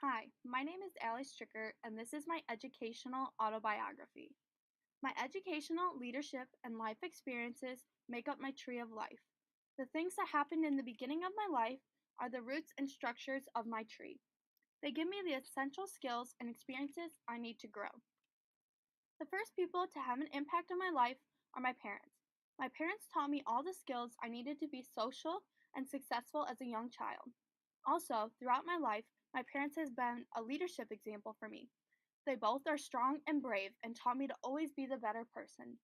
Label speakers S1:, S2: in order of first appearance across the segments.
S1: Hi, my name is Allie Stricker, and this is my educational autobiography. My educational, leadership, and life experiences make up my tree of life. The things that happened in the beginning of my life are the roots and structures of my tree. They give me the essential skills and experiences I need to grow. The first people to have an impact on my life are my parents. My parents taught me all the skills I needed to be social and successful as a young child. Also, throughout my life, my parents has been a leadership example for me. They both are strong and brave and taught me to always be the better person.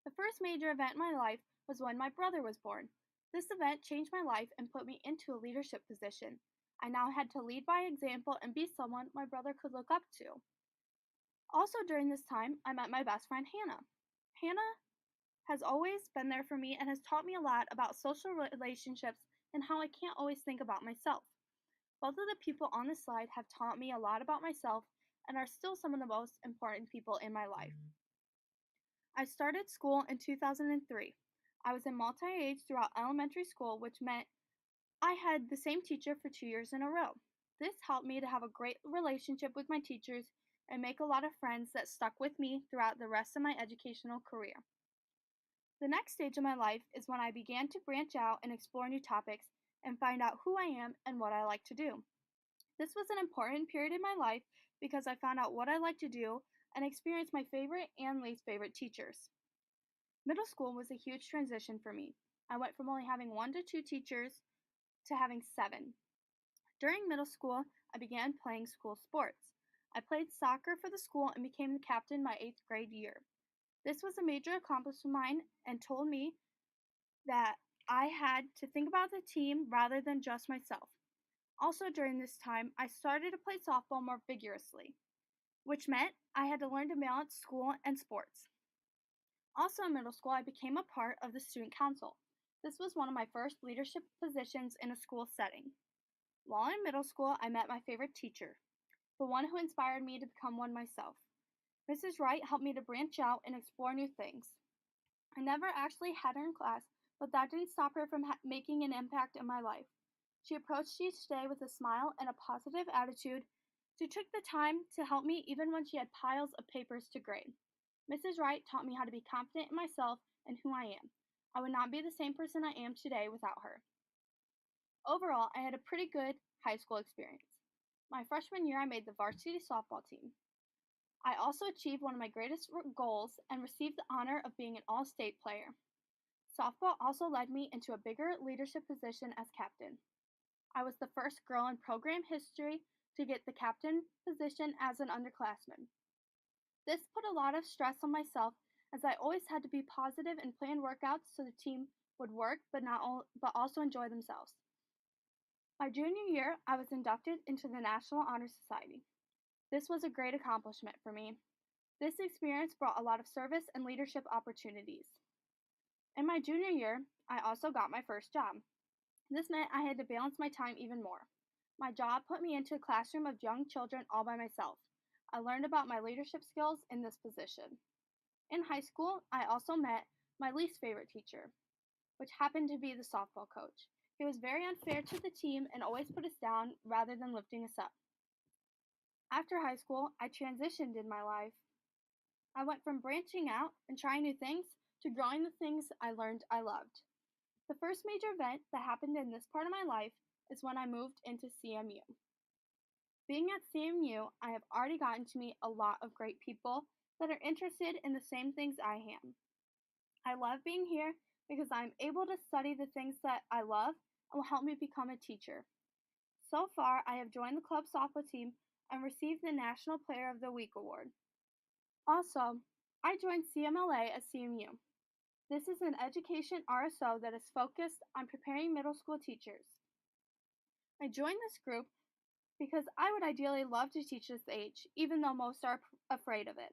S1: The first major event in my life was when my brother was born. This event changed my life and put me into a leadership position. I now had to lead by example and be someone my brother could look up to. Also, during this time, I met my best friend Hannah. Hannah has always been there for me and has taught me a lot about social relationships and how I can't always think about myself. Both of the people on this slide have taught me a lot about myself and are still some of the most important people in my life. I started school in 2003. I was in multi-age throughout elementary school, which meant I had the same teacher for 2 years in a row. This helped me to have a great relationship with my teachers and make a lot of friends that stuck with me throughout the rest of my educational career. The next stage of my life is when I began to branch out and explore new topics and find out who I am and what I like to do. This was an important period in my life because I found out what I like to do and experienced my favorite and least favorite teachers. Middle school was a huge transition for me. I went from only having 1 to 2 teachers to having 7. During middle school, I began playing school sports. I played soccer for the school and became the captain my 8th grade year. This was a major accomplishment of mine and told me that I had to think about the team rather than just myself. Also, during this time, I started to play softball more vigorously, which meant I had to learn to balance school and sports. Also, in middle school, I became a part of the student council. This was one of my first leadership positions in a school setting. While in middle school, I met my favorite teacher, the one who inspired me to become one myself. Mrs. Wright helped me to branch out and explore new things. I never actually had her in class, but that didn't stop her from making an impact in my life. She approached each day with a smile and a positive attitude. She took the time to help me even when she had piles of papers to grade. Mrs. Wright taught me how to be confident in myself and who I am. I would not be the same person I am today without her. Overall, I had a pretty good high school experience. My freshman year, I made the varsity softball team. I also achieved one of my greatest goals and received the honor of being an all-state player. Softball also led me into a bigger leadership position as captain. I was the first girl in program history to get the captain position as an underclassman. This put a lot of stress on myself as I always had to be positive and plan workouts so the team would work but also enjoy themselves. My junior year, I was inducted into the National Honor Society. This was a great accomplishment for me. This experience brought a lot of service and leadership opportunities. In my junior year, I also got my first job. This meant I had to balance my time even more. My job put me into a classroom of young children all by myself. I learned about my leadership skills in this position. In high school, I also met my least favorite teacher, which happened to be the softball coach. He was very unfair to the team and always put us down rather than lifting us up. After high school, I transitioned in my life. I went from branching out and trying new things to growing the things I learned I loved. The first major event that happened in this part of my life is when I moved into CMU. Being at CMU, I have already gotten to meet a lot of great people that are interested in the same things I am. I love being here because I'm able to study the things that I love and will help me become a teacher. So far, I have joined the club softball team and received the National Player of the Week award. Also, I joined CMLA at CMU. This is an education RSO that is focused on preparing middle school teachers. I joined this group because I would ideally love to teach this age, even though most are afraid of it.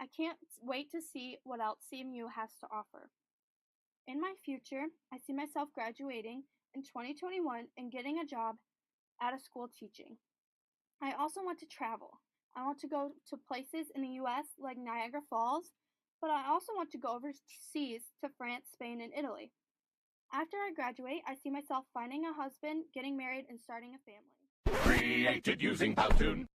S1: I can't wait to see what else CMU has to offer. In my future, I see myself graduating in 2021 and getting a job at a school teaching. I also want to travel. I want to go to places in the US like Niagara Falls, but I also want to go overseas to France, Spain, and Italy. After I graduate, I see myself finding a husband, getting married, and starting a family.
S2: created using Powtoon.